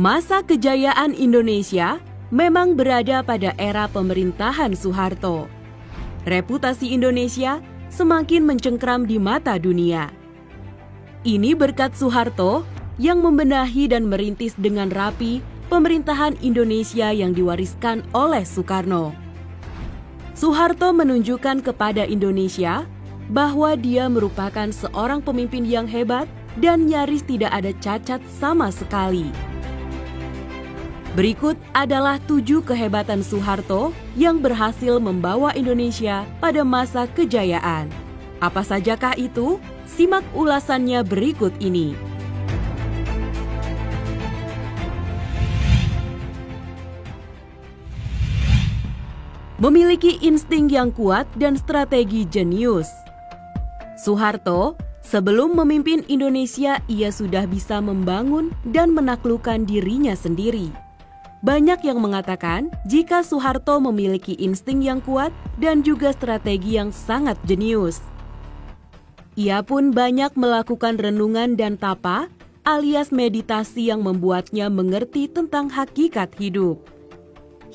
Masa kejayaan Indonesia memang berada pada era pemerintahan Soeharto. Reputasi Indonesia semakin mencengkram di mata dunia. Ini berkat Soeharto yang membenahi dan merintis dengan rapi pemerintahan Indonesia yang diwariskan oleh Soekarno. Soeharto menunjukkan kepada Indonesia bahwa dia merupakan seorang pemimpin yang hebat dan nyaris tidak ada cacat sama sekali. Berikut adalah 7 kehebatan Soeharto yang berhasil membawa Indonesia pada masa kejayaan. Apa sajakah itu? Simak ulasannya berikut ini. Memiliki insting yang kuat dan strategi jenius. Soeharto, sebelum memimpin Indonesia, ia sudah bisa membangun dan menaklukkan dirinya sendiri. Banyak yang mengatakan jika Soeharto memiliki insting yang kuat dan juga strategi yang sangat jenius. Ia pun banyak melakukan renungan dan tapa alias meditasi yang membuatnya mengerti tentang hakikat hidup.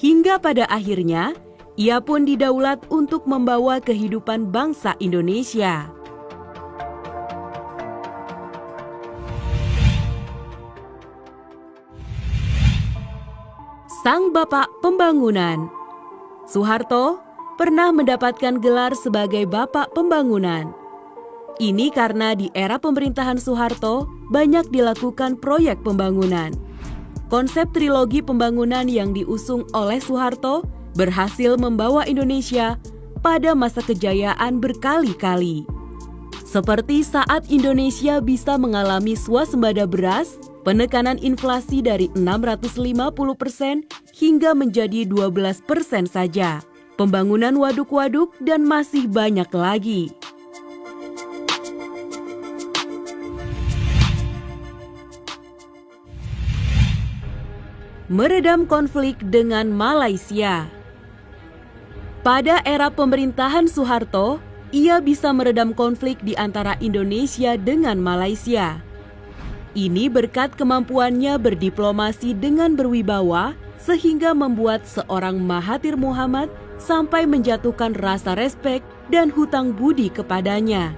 Hingga pada akhirnya, ia pun didaulat untuk membawa kehidupan bangsa Indonesia. Sang Bapak Pembangunan. Soeharto pernah mendapatkan gelar sebagai Bapak Pembangunan. Ini karena di era pemerintahan Soeharto banyak dilakukan proyek pembangunan. Konsep trilogi pembangunan yang diusung oleh Soeharto berhasil membawa Indonesia pada masa kejayaan berkali-kali. Seperti saat Indonesia bisa mengalami swasembada beras, penekanan inflasi dari 650% hingga menjadi 12% saja, pembangunan waduk-waduk, dan masih banyak lagi. Meredam konflik dengan Malaysia. Pada era pemerintahan Soeharto, ia bisa meredam konflik di antara Indonesia dengan Malaysia. Ini berkat kemampuannya berdiplomasi dengan berwibawa sehingga membuat seorang Mahathir Mohamad sampai menjatuhkan rasa respek dan hutang budi kepadanya.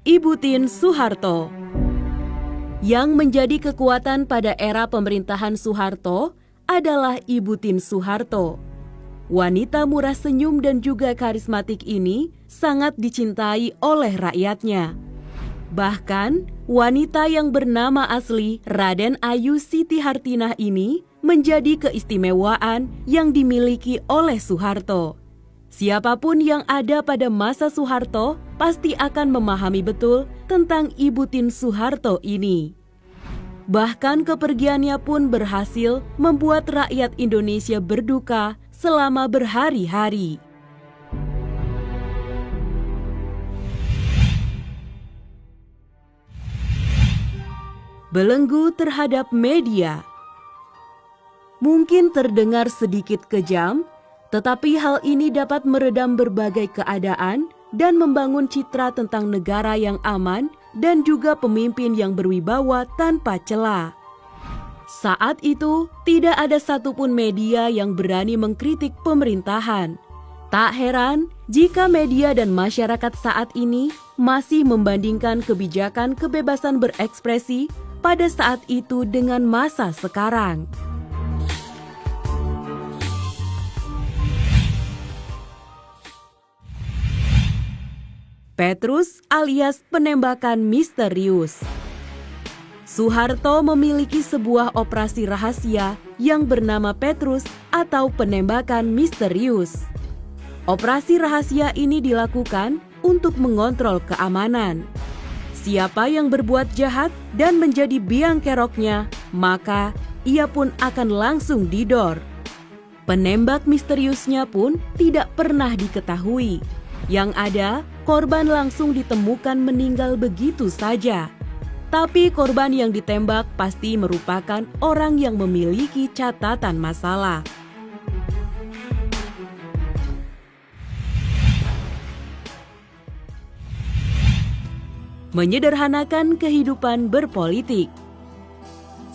Ibu Tien Soeharto. Yang menjadi kekuatan pada era pemerintahan Soeharto adalah Ibu Tien Soeharto. Wanita murah senyum dan juga karismatik ini sangat dicintai oleh rakyatnya. Bahkan, wanita yang bernama asli Raden Ayu Siti Hartinah ini menjadi keistimewaan yang dimiliki oleh Soeharto. Siapapun yang ada pada masa Soeharto pasti akan memahami betul tentang Ibu Tien Soeharto ini. Bahkan kepergiannya pun berhasil membuat rakyat Indonesia berduka selama berhari-hari. Belenggu terhadap media. Mungkin terdengar sedikit kejam, tetapi hal ini dapat meredam berbagai keadaan dan membangun citra tentang negara yang aman dan juga pemimpin yang berwibawa tanpa cela. Saat itu, tidak ada satupun media yang berani mengkritik pemerintahan. Tak heran jika media dan masyarakat saat ini masih membandingkan kebijakan kebebasan berekspresi pada saat itu dengan masa sekarang. Petrus alias penembakan misterius. Soeharto memiliki sebuah operasi rahasia yang bernama Petrus atau penembakan misterius. Operasi rahasia ini dilakukan untuk mengontrol keamanan. Siapa yang berbuat jahat dan menjadi biang keroknya, maka ia pun akan langsung didor. Penembak misteriusnya pun tidak pernah diketahui. Yang ada, korban langsung ditemukan meninggal begitu saja. Tapi korban yang ditembak pasti merupakan orang yang memiliki catatan masalah. menyederhanakan kehidupan berpolitik.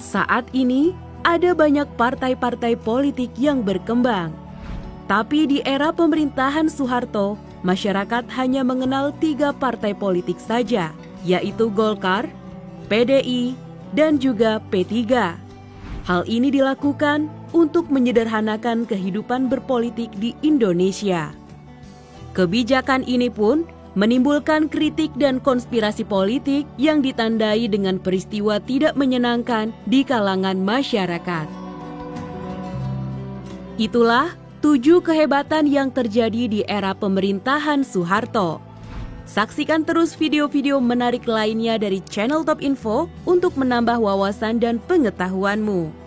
Saat ini, ada banyak partai-partai politik yang berkembang. Tapi di era pemerintahan Soeharto, masyarakat hanya mengenal 3 partai politik saja, yaitu Golkar, PDI, dan juga P3. Hal ini dilakukan untuk menyederhanakan kehidupan berpolitik di Indonesia. Kebijakan ini pun menimbulkan kritik dan konspirasi politik yang ditandai dengan peristiwa tidak menyenangkan di kalangan masyarakat. Itulah 7 kehebatan yang terjadi di era pemerintahan Soeharto. Saksikan terus video-video menarik lainnya dari channel Top Info untuk menambah wawasan dan pengetahuanmu.